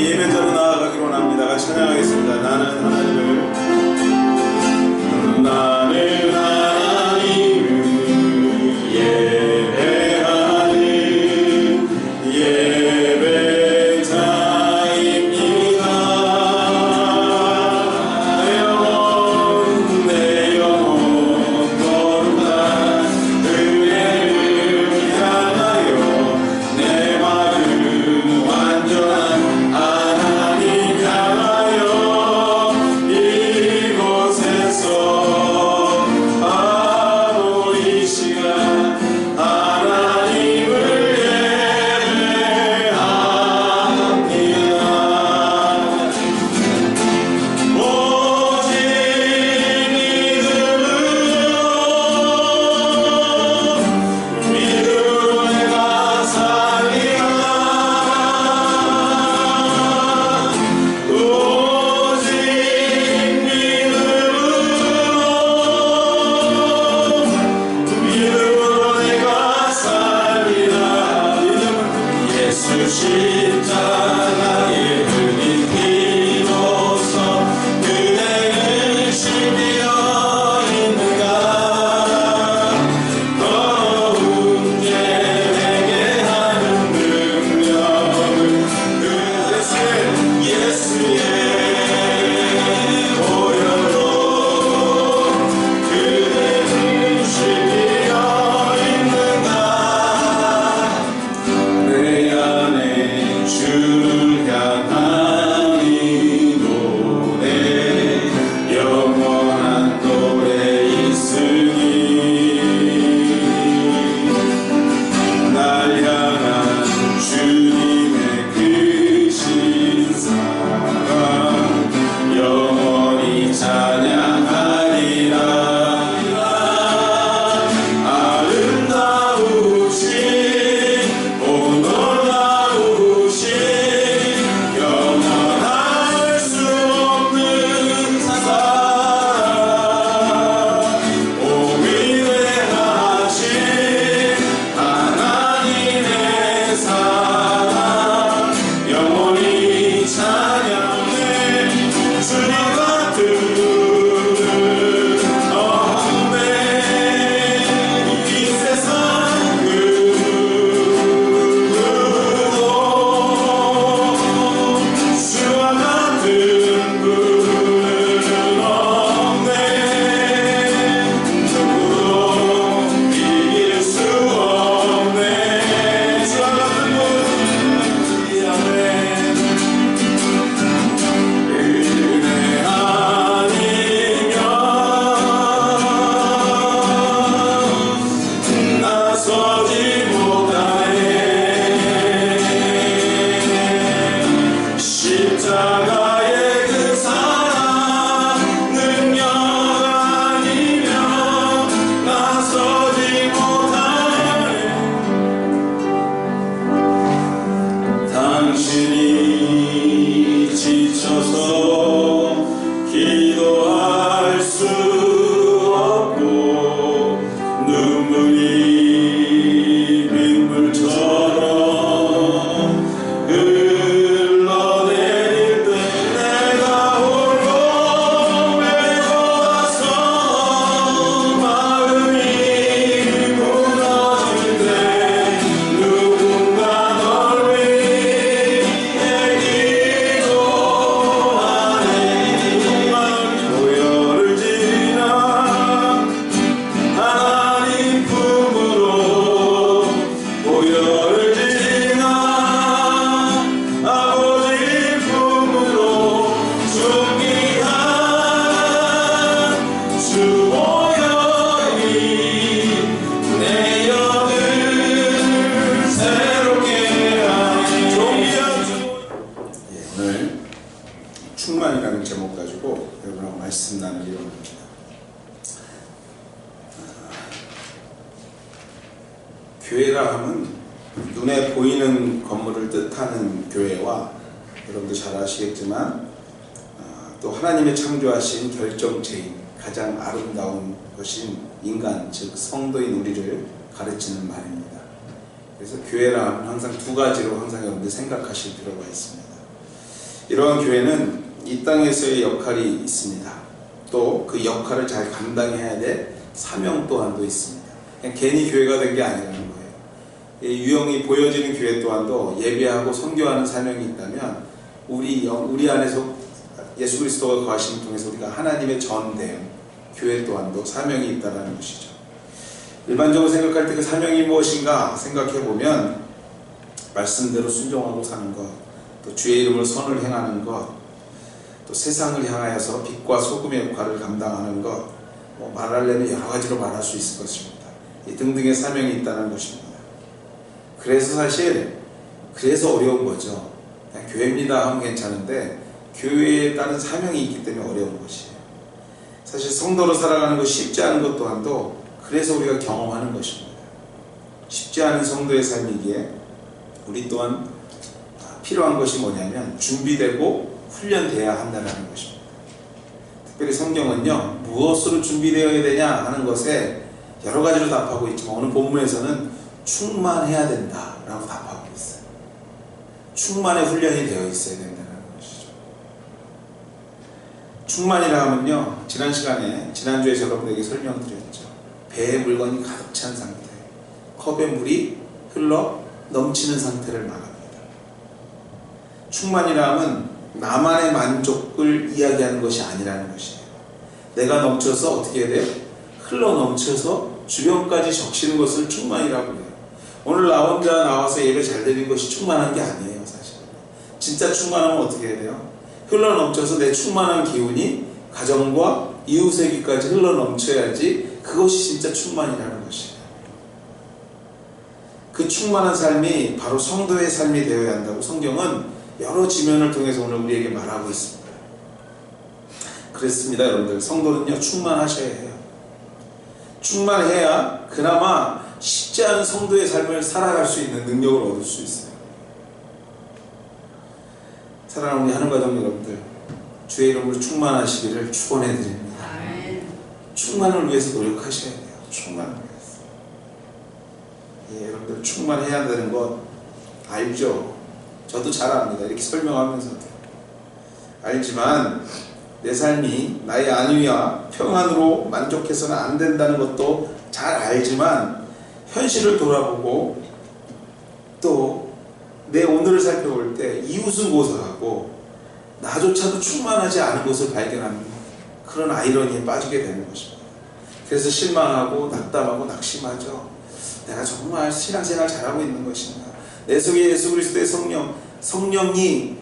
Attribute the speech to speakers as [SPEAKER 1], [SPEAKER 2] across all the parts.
[SPEAKER 1] 예배자로 나아가기로 원합니다. 같이 찬양하겠습니다. 나는 하나님을 예배하는 예배자입니다. 내 영혼 거룩한 은혜를 향하여 내 마음 완전한 하나님 향하여 이곳에서 바로 이 시간 하나님을 예배합니다. 오직 믿음으로 내가 살리라. 오직 믿음으로 내가 살리라. 예수 십자가에 흘린 피로써 그대는 신비어 있는가. 더러운 죄 회개하는 능력을 그 예수의 보혈로 그대는 신비어 있는가. 내 안에 주를 향한 이 노래 영원한 노래 있으니 날 향한 주님의 크신 사랑 영원히 찬양하리라. 아름다우신 오 놀라우신 영원할 수 없는 사랑 오 위대하신 하나님의 사랑 영원히 찬양해. 주님 같은 없네 이 세상 누구도 주와 같은 분은 없네. 누구도 이길 수 없네. 주와 같은 분 아멘. 은혜 아니면 나서지 못하네. 십자가의 그 사랑 능력 아니면 나서지 못하네. 당신이 지쳐서 기도할 수 없고 눈물이 빗물처럼 흘러내릴 때 내가 홀로 외로워서 마음이 무너질 때 누군가 널 위해 기도하네. 보혈을 지나 하나님 품으로 보혈을 지나 아버지 품으로 존귀한 주 보혈이 내 영을 새롭게 하니. 존귀한 주 오늘 충만이라는 제목 가지고 여러분하고 말씀 나누기로 합니다. 교회라 하면 눈에 보이는 건물을 뜻하는 교회와 여러분도 잘 아시겠지만 또 하나님의 창조하신 결정체인 가장 아름다운 것인 인간, 즉 성도인 우리를 가르치는 말입니다. 그래서 교회라 하면 항상 두 가지로 항상 여러분들 생각하실 필요가 있습니다. 이러한 교회는 이 땅에서의 역할이 있습니다. 또 그 역할을 잘 감당해야 될 사명 또한도 있습니다. 그냥 괜히 교회가 된 게 아니라는 거예요. 유형이 보여지는 교회 또한도 예배하고 선교하는 사명이 있다면 우리 안에서 예수 그리스도가 거하심을 통해서 우리가 하나님의 전된 교회 또한도 사명이 있다는 것이죠. 일반적으로 생각할 때 그 사명이 무엇인가 생각해보면 말씀대로 순종하고 사는 것, 또 주의 이름으로 선을 행하는 것, 또 세상을 향하여서 빛과 소금의 역할을 감당하는 것, 말하려면 여러 가지로 말할 수 있을 것입니다. 이 등등의 사명이 있다는 것입니다. 그래서 어려운 거죠. 그냥 교회입니다 하면 괜찮은데 교회에 따른 사명이 있기 때문에 어려운 것이에요. 사실 성도로 살아가는 것이 쉽지 않은 것 또한도 그래서 우리가 경험하는 것입니다. 쉽지 않은 성도의 삶이기에 우리 또한 필요한 것이 뭐냐면 준비되고 훈련되어야 한다는 것입니다. 특별히 성경은요, 무엇으로 준비되어야 되냐 하는 것에 여러 가지로 답하고 있지만 오늘 본문에서는 충만해야 된다라고 답하고 있어요. 충만의 훈련이 되어 있어야 된다는 것이죠. 충만이라 하면요, 지난주에 여러분에게 설명드렸죠. 배에 물건이 가득 찬 상태, 컵에 물이 흘러 넘치는 상태를 말합니다. 충만이라 하면 나만의 만족을 이야기하는 것이 아니라는 것이에요. 내가 넘쳐서 어떻게 해야 돼요? 흘러 넘쳐서 주변까지 적시는 것을 충만이라고 해요. 오늘 나 혼자 나와서 예배 잘 드리는 것이 충만한 게 아니에요, 사실. 진짜 충만하면 어떻게 해야 돼요? 흘러 넘쳐서 내 충만한 기운이 가정과 이웃에게까지 흘러 넘쳐야지 그것이 진짜 충만이라는 것이에요. 그 충만한 삶이 바로 성도의 삶이 되어야 한다고 성경은 여러 지면을 통해서 오늘 우리에게 말하고 있습니다. 그렇습니다, 여러분들. 성도는요, 충만하셔야 해요. 충만해야 그나마 쉽지 않은 성도의 삶을 살아갈 수 있는 능력을 얻을 수 있어요. 사랑하는 우리 하늘가정 여러분들, 주의 이름으로 충만하시기를 축원해 드립니다. 충만을 위해서 노력하셔야 돼요. 충만을 위해서. 예, 여러분들 충만해야 한다는 것 알죠? 저도 잘 압니다. 이렇게 설명하면서도 알지만 내 삶이 나의 안위와 평안으로 만족해서는 안 된다는 것도 잘 알지만 현실을 돌아보고 또 내 오늘을 살펴볼 때 이웃은 고사하고 나조차도 충만하지 않은 것을 발견하는 그런 아이러니에 빠지게 되는 것입니다. 그래서 실망하고 낙담하고 낙심하죠. 내가 정말 신앙생활 잘하고 있는 것인가? 내 속에 예수 그리스도의 성령이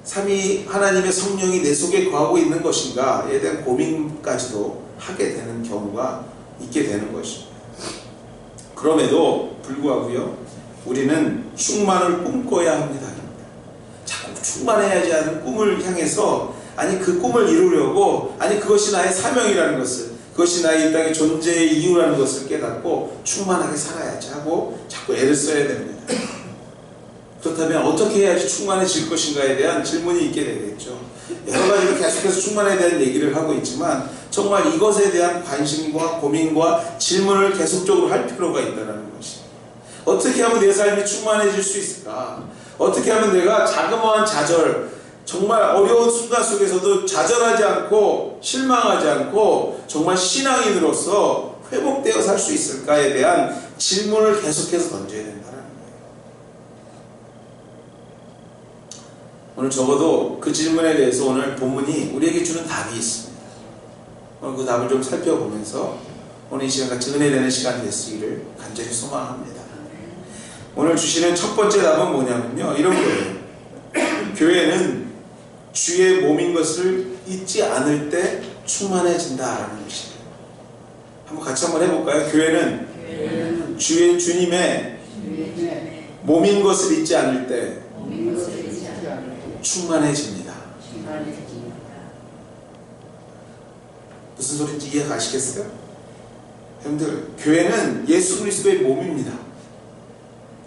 [SPEAKER 1] 삼위 하나님의 성령이 내 속에 거하고 있는 것인가에 대한 고민까지도 하게 되는 경우가 있게 되는 것입니다. 그럼에도 불구하고요, 우리는 충만을 꿈꿔야 합니다. 자꾸 충만해야지 하는 꿈을 향해서 그 꿈을 이루려고 그것이 나의 사명이라는 것을, 그것이 나의 이 땅의 존재의 이유라는 것을 깨닫고 충만하게 살아야지 하고 자꾸 애를 써야 됩니다. 그렇다면 어떻게 해야지 충만해질 것인가에 대한 질문이 있게 되겠죠. 여러 가지로 계속해서 충만에 대한 얘기를 하고 있지만 정말 이것에 대한 관심과 고민과 질문을 계속적으로 할 필요가 있다는 것이, 어떻게 하면 내 삶이 충만해질 수 있을까? 어떻게 하면 내가 자그마한 좌절, 정말 어려운 순간 속에서도 좌절하지 않고 실망하지 않고 정말 신앙인으로서 회복되어 살 수 있을까에 대한 질문을 계속해서 던져야 된다는 거예요. 오늘 적어도 그 질문에 대해서 오늘 본문이 우리에게 주는 답이 있습니다. 오늘 그 답을 좀 살펴보면서 오늘 이 시간 같이 은혜되는 시간이 되시기를 간절히 소망합니다. 오늘 주시는 첫 번째 답은 뭐냐면요, 이런 거예요. 교회는 주의 몸인 것을 잊지 않을 때 충만해진다라는 것이에요. 한번 같이 한번 해볼까요? 교회는 주님의 몸인 것을 잊지 않을 때 충만해집니다. 무슨 소리인지 이해 가시겠어요? 여러분들, 교회는 예수 그리스도의 몸입니다.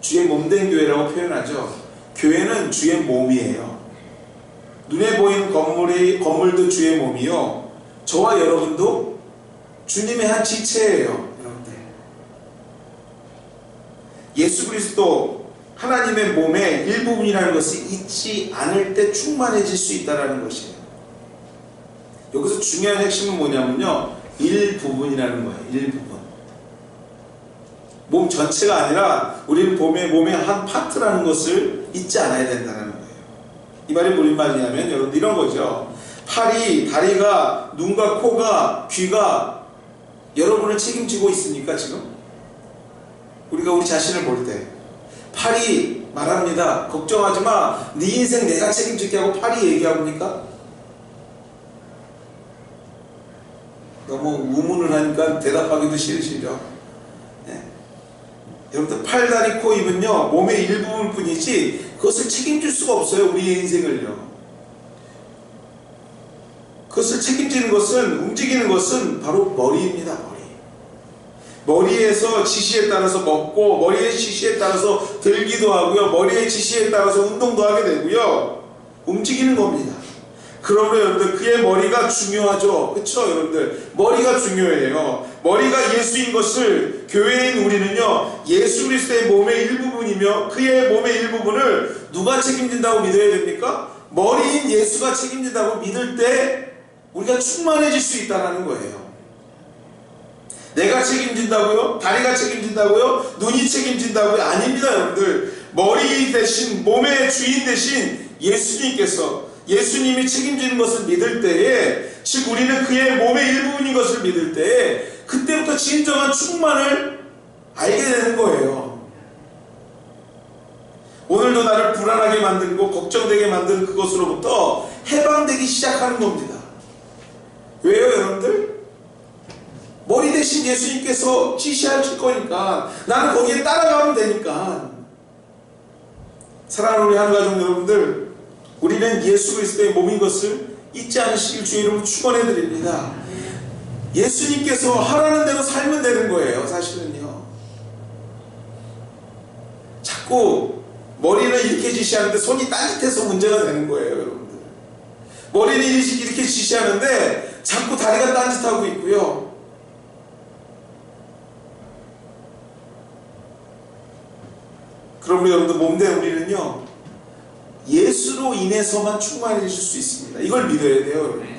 [SPEAKER 1] 주의 몸된 교회라고 표현하죠. 교회는 주의 몸이에요. 눈에 보이는 건물도 주의 몸이요, 저와 여러분도 주님의 한 지체예요. 여러분들, 예수 그리스도 하나님의 몸의 일부분이라는 것이 있지 않을 때 충만해질 수 있다는 것이에요. 여기서 중요한 핵심은 뭐냐면요, 일부분이라는 거예요. 일부분. 몸 전체가 아니라 우리는 몸의 한 파트라는 것을 잊지 않아야 된다는 거예요. 이 말이 무슨 말이냐면 여러분 이런 거죠. 팔이, 다리가, 눈과 코가, 귀가 여러분을 책임지고 있으니까 지금 우리가 우리 자신을 볼 때 팔이 말합니다. 걱정하지 마. 네 인생 내가 책임질게 하고 팔이 얘기합니까? 너무 우문을 하니까 대답하기도 싫으시죠? 네. 여러분들 팔, 다리, 코, 입은요 몸의 일부분 뿐이지 그것을 책임질 수가 없어요. 우리의 인생을요. 그것을 책임지는 것은, 움직이는 것은 바로 머리입니다. 머리에서 지시에 따라서 먹고, 머리의 지시에 따라서 들기도 하고요, 머리의 지시에 따라서 운동도 하게 되고요, 움직이는 겁니다. 그러므로 여러분들 그의 머리가 중요하죠. 그렇죠 여러분들? 머리가 중요해요. 머리가 예수인 것을 교회인 우리는요 예수 그리스도의 몸의 일부분이며 그의 몸의 일부분을 누가 책임진다고 믿어야 됩니까? 머리인 예수가 책임진다고 믿을 때 우리가 충만해질 수 있다는 거예요. 내가 책임진다고요? 다리가 책임진다고요? 눈이 책임진다고요? 아닙니다 여러분들. 머리 대신, 몸의 주인 대신 예수님이 책임지는 것을 믿을 때에, 즉 우리는 그의 몸의 일부분인 것을 믿을 때에 그때부터 진정한 충만을 알게 되는 거예요. 오늘도 나를 불안하게 만들고 걱정되게 만드는 그것으로부터 해방되기 시작하는 겁니다. 왜요 여러분들? 머리 대신 예수님께서 지시하실 거니까 나는 거기에 따라가면 되니까. 사랑하는 우리 한가족 여러분들, 우리는 예수 그리스도의 몸인 것을 잊지 않으시길 주의 이름으로 축원해 드립니다. 예수님께서 하라는 대로 살면 되는 거예요. 사실은요 자꾸 머리는 이렇게 지시하는데 손이 딴짓해서 문제가 되는 거예요 여러분들. 머리는 이렇게 지시하는데 자꾸 다리가 딴짓하고 있고요, 그러므로 여러분들 몸된 우리는요 예수로 인해서만 충만해질 수 있습니다. 이걸 믿어야 돼요 여러분들.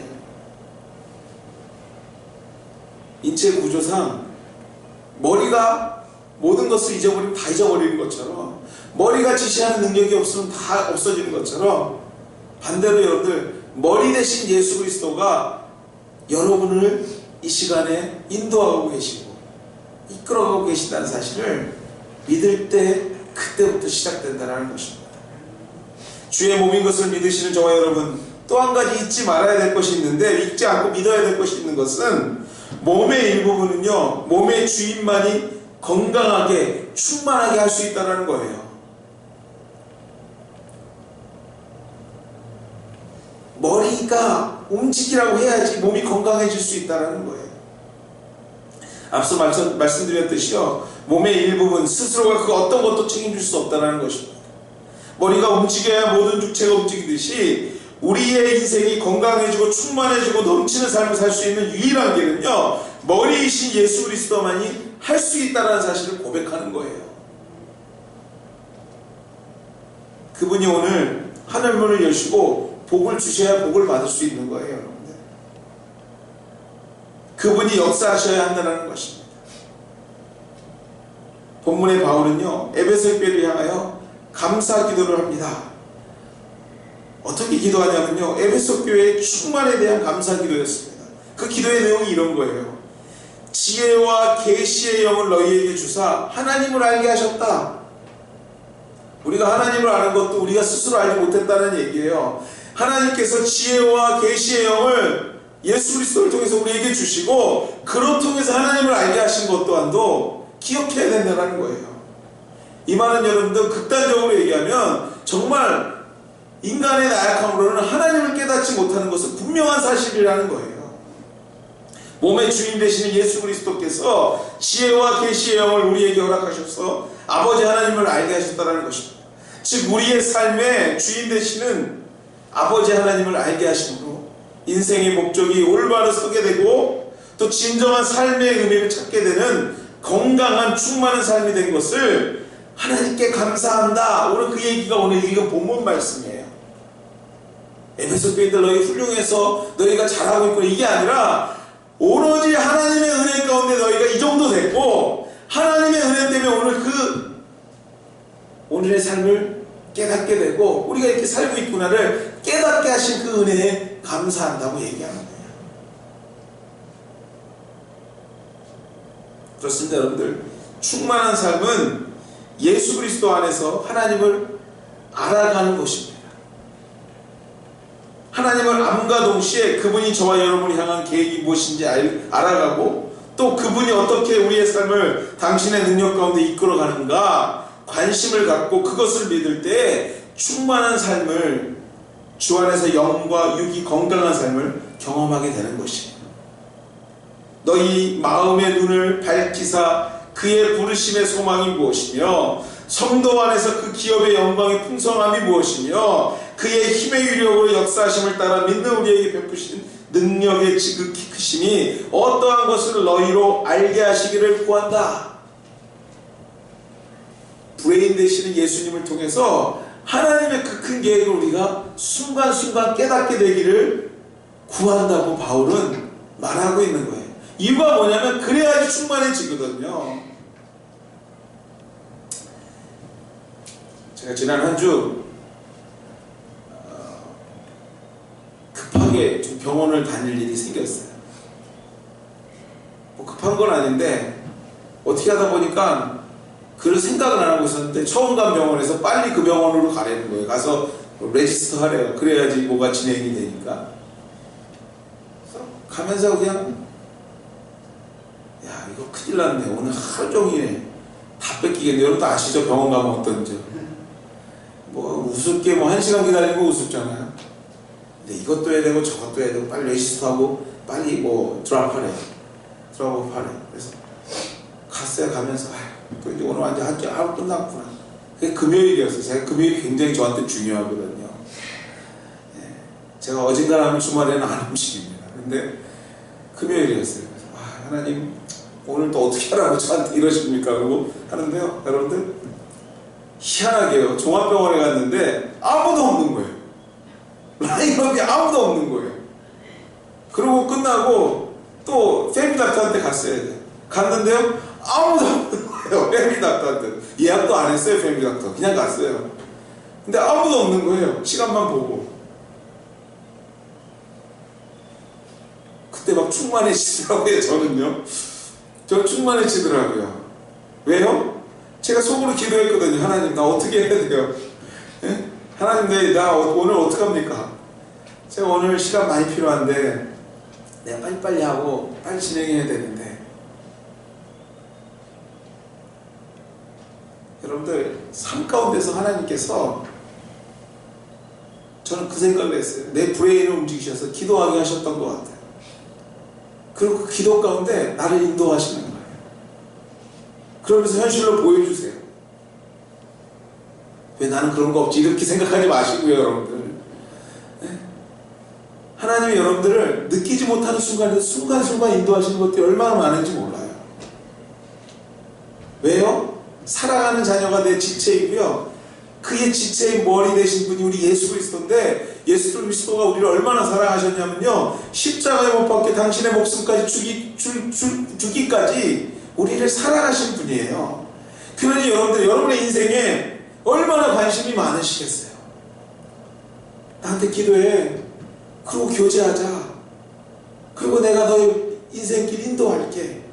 [SPEAKER 1] 인체 구조상 머리가 모든 것을 잊어버리면 다 잊어버리는 것처럼, 머리가 지시하는 능력이 없으면 다 없어지는 것처럼, 반대로 여러분들 머리 대신 예수 그리스도가 여러분을 이 시간에 인도하고 계시고 이끌어가고 계신다는 사실을 믿을 때 그때부터 시작된다는 것입니다. 주의 몸인 것을 믿으시는 저와 여러분, 또 한 가지 잊지 말아야 될 것이 있는데, 잊지 않고 믿어야 될 것이 있는 것은 몸의 일부분은요 몸의 주인만이 건강하게 충만하게 할 수 있다는 거예요. 머리가 움직이라고 해야지 몸이 건강해질 수 있다는 거예요. 앞서 말씀드렸듯이요 몸의 일부분 스스로가 그 어떤 것도 책임질 수 없다는 것입니다. 머리가 움직여야 모든 육체가 움직이듯이 우리의 인생이 건강해지고 충만해지고 넘치는 삶을 살 수 있는 유일한 길은요 머리이신 예수 그리스도만이 할 수 있다는 사실을 고백하는 거예요. 그분이 오늘 하늘문을 여시고 복을 주셔야 복을 받을 수 있는 거예요 여러분들. 그분이 역사하셔야 한다는 것입니다. 본문의 바울은요 에베소 교회를 향하여 감사 기도를 합니다. 어떻게 기도하냐면요 에베소 교회의 충만에 대한 감사 기도였습니다. 그 기도의 내용이 이런 거예요. 지혜와 계시의 영을 너희에게 주사 하나님을 알게 하셨다. 우리가 하나님을 아는 것도 우리가 스스로 알지 못했다는 얘기예요. 하나님께서 지혜와 계시의 영을 예수 그리스도를 통해서 우리에게 주시고 그로 통해서 하나님을 알게 하신 것 또한도 기억해야 된다는 거예요. 이 말은 여러분들 극단적으로 얘기하면 정말 인간의 나약함으로는 하나님을 깨닫지 못하는 것은 분명한 사실이라는 거예요. 몸의 주인 되시는 예수 그리스도께서 지혜와 계시의 영을 우리에게 허락하셔서 아버지 하나님을 알게 하셨다는 것입니다. 즉 우리의 삶의 주인 되시는 아버지 하나님을 알게 하심으로 인생의 목적이 올바로 서게 되고 또 진정한 삶의 의미를 찾게 되는 건강한 충만한 삶이 된 것을 하나님께 감사한다. 오늘 그 얘기가 오늘 읽은 본문 말씀이에요. 에베소 교회들 너희 훌륭해서 너희가 잘하고 있고 이게 아니라 오로지 하나님의 은혜 가운데 너희가 이 정도 됐고 하나님의 은혜 때문에 오늘의 삶을 깨닫게 되고 우리가 이렇게 살고 있구나를 깨닫게 하신 그 은혜에 감사한다고 얘기하는 거예요. 그렇습니다. 여러분들, 충만한 삶은 예수 그리스도 안에서 하나님을 알아가는 것입니다. 하나님을 암과 동시에 그분이 저와 여러분을 향한 계획이 무엇인지 알아가고 또 그분이 어떻게 우리의 삶을 당신의 능력 가운데 이끌어가는가 관심을 갖고 그것을 믿을 때 충만한 삶을 주 안에서 영과 육이 건강한 삶을 경험하게 되는 것이에요. 너희 마음의 눈을 밝히사 그의 부르심의 소망이 무엇이며 성도 안에서 그 기업의 영광의 풍성함이 무엇이며 그의 힘의 위력으로 역사하심을 따라 믿는 우리에게 베푸신 능력의 지극히 크심이 어떠한 것을 너희로 알게 하시기를 구한다. 브레인 되시는 예수님을 통해서 하나님의 그 큰 계획을 우리가 순간순간 깨닫게 되기를 구한다고 바울은 말하고 있는 거예요. 이유가 뭐냐면 그래야지 충만해지거든요. 제가 지난 한 주 급하게 좀 병원을 다닐 일이 생겼어요. 뭐 급한 건 아닌데 어떻게 하다 보니까 그럴 생각은 안 하고 있었는데 처음 간 병원에서 빨리 그 병원으로 가라는 거예요. 가서 레지스터 하래요. 그래야지 뭐가 진행이 되니까. 그래서 가면서 그냥 야 이거 큰일 났네. 오늘 하루 종일 다 뺏기겠네. 여러분도 아시죠? 병원 가면 어떤지. 뭐 우습게 뭐 1시간 기다리고 우습잖아요. 근데 이것도 해야 되고 저것도 해야 되고 빨리 레지스터하고 빨리 뭐 드랍하래. 드랍업하래. 그래서 갔어요. 가면서 또 이제 오늘 완전 하루 끝났구나. 그게 금요일이었어요. 제가 금요일이 굉장히 저한테 중요하거든요. 예. 제가 어진간하면 주말에는 안 움직입니다. 근데 금요일이었어요. 그래서 하나님 오늘 또 어떻게 하라고 저한테 이러십니까? 그러고 하는데요. 여러분들 희한하게요. 종합병원에 갔는데 아무도 없는 거예요. 라인업이 아무도 없는 거예요. 그러고 끝나고 또 패밀리 닥터한테 갔어야 돼요. 갔는데요. 아무도 없는 거예요. 패밀리 닥터한테. 예약도 안 했어요. 패밀리 닥터. 그냥 갔어요. 근데 아무도 없는 거예요. 시간만 보고. 그때 막 충만해지더라고요. 저는요. 저 충만해지더라고요. 왜요? 제가 속으로 기도했거든요. 하나님 나 어떻게 해야 돼요? 예? 하나님 나 오늘 어떡합니까? 제가 오늘 시간 많이 필요한데 내가 빨리빨리 하고 빨리 진행해야 되는데 여러분들 삶 가운데서 하나님께서 저는 그 생각을 했어요. 내 브레인을 움직이셔서 기도하게 하셨던 것 같아요. 그리고 그 기도 가운데 나를 인도하시는 거예요. 그러면서 현실로 보여주세요. 왜 나는 그런 거 없지? 이렇게 생각하지 마시고요, 여러분들. 네? 하나님이 여러분들을 느끼지 못하는 순간에서 순간순간 인도하시는 것들이 얼마나 많은지 몰라요. 왜요? 사랑하는 자녀가 내 지체이고요. 그의 지체의 머리 되신 분이 우리 예수 그리스도인데 예수 그리스도가 우리를 얼마나 사랑하셨냐면요. 십자가에 못 박혀 당신의 목숨까지 주기까지 우리를 사랑하신 분이에요. 그러니 여러분들 여러분의 인생에 얼마나 관심이 많으시겠어요. 나한테 기도해. 그리고 교제하자. 그리고 내가 너의 인생길 인도할게.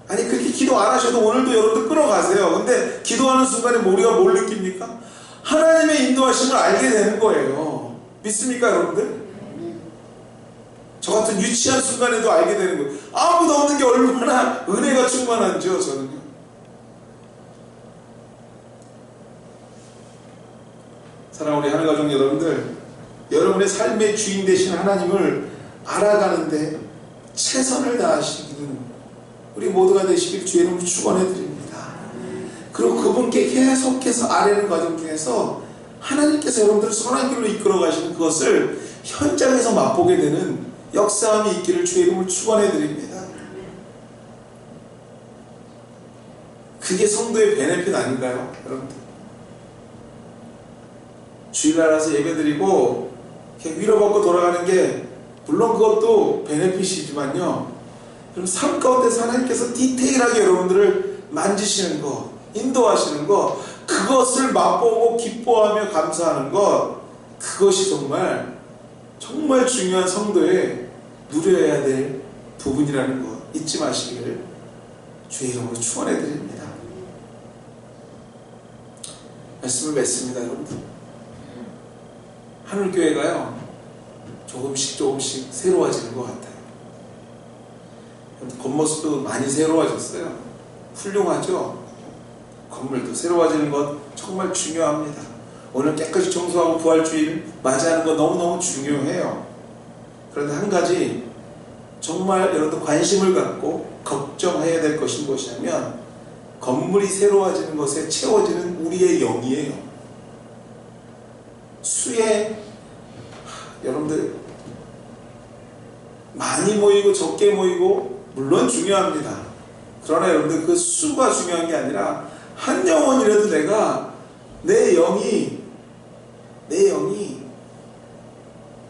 [SPEAKER 1] 아니 그렇게 기도 안 하셔도 오늘도 여러분들 끌어가세요. 근데 기도하는 순간에 우리가 뭘 느낍니까? 하나님의 인도하심을 알게 되는 거예요. 믿습니까 여러분들? 저 같은 유치한 순간에도 알게 되는 거예요. 아무도 없는 게 얼마나 은혜가 충만한지요. 저는요. 사랑하는 우리 하늘가족 여러분들, 여러분의 삶의 주인 되신 하나님을 알아가는데 최선을 다하시기는 우리 모두가 되시길 주의 이름으로 축원해 드립니다. 그리고 그분께 계속해서 아뢰는 과정 중에서 하나님께서 여러분들을 선한 길로 이끌어 가시는 그것을 현장에서 맛보게 되는 역사함이 있기를 주의 이름으로 축원해 드립니다. 그게 성도의 베네핏 아닌가요, 여러분들? 주일날 와서 예배드리고 이렇게 위로받고 돌아가는 게 물론 그것도 베네핏이지만요, 여러분 삶 가운데서 하나님께서 디테일하게 여러분들을 만지시는 것, 인도하시는 것, 그것을 맛보고 기뻐하며 감사하는 것, 그것이 정말 중요한 성도의 누려야 될 부분이라는 것 잊지 마시기를 주의 이름으로 축원해 드립니다. 말씀을 맺습니다, 여러분들. 하늘교회가요 조금씩 새로워지는 것 같아요. 겉모습도 많이 새로워졌어요. 훌륭하죠? 건물도 새로워지는 것 정말 중요합니다. 오늘 깨끗이 청소하고 부활주일 맞이하는 것 너무너무 중요해요. 그런데 한 가지 정말 여러분들 관심을 갖고 걱정해야 될 것이 무엇이냐면, 건물이 새로워지는 것에 채워지는 우리의 영이에요. 수에 여러분들 많이 모이고 적게 모이고 물론 중요합니다. 그러나 여러분들 그 수가 중요한 게 아니라 한 영혼이라도 내 영이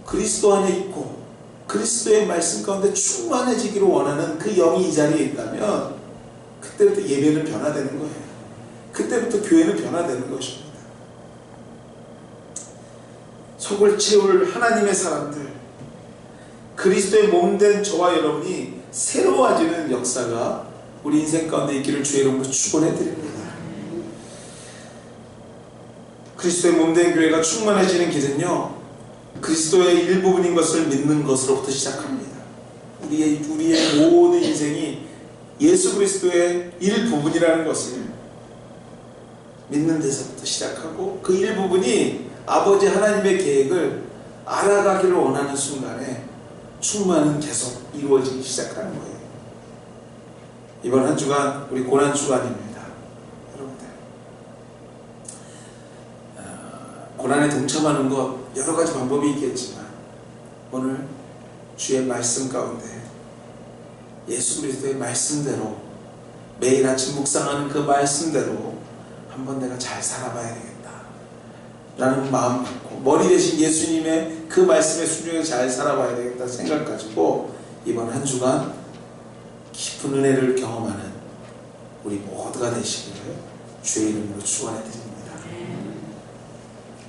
[SPEAKER 1] 그리스도 안에 있고 그리스도의 말씀 가운데 충만해지기를 원하는 그 영이 이 자리에 있다면 그때부터 예배는 변화되는 거예요. 그때부터 교회는 변화되는 것입니다. 속을 채울 하나님의 사람들, 그리스도의 몸된 저와 여러분이 새로워지는 역사가 우리 인생 가운데 있기를 주의 이름으로 축원해 드립니다. 그리스도의 몸된 교회가 충만해지는 길은요, 그리스도의 일부분인 것을 믿는 것으로부터 시작합니다. 우리의 모든 인생이 예수 그리스도의 일부분이라는 것을 믿는 데서부터 시작하고, 그 일부분이 아버지 하나님의 계획을 알아가기를 원하는 순간에 충만은 계속 이루어지기 시작하는 거예요. 이번 한 주간 우리 고난 주간입니다. 여러분들 고난에 동참하는 것 여러 가지 방법이 있겠지만, 오늘 주의 말씀 가운데 예수 그리스도의 말씀대로 매일 아침 묵상하는 그 말씀대로 한번 내가 잘 살아봐야 되겠다 라는 마음 갖고, 머리 대신 예수님의 그 말씀에 순종해서 잘 살아봐야 되겠다 생각 가지고 이번 한 주간 깊은 은혜를 경험하는 우리 모두가 되시기를 주의 이름으로 축원해 드립니다.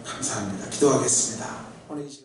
[SPEAKER 1] 감사합니다. 기도하겠습니다. 오늘 이 시간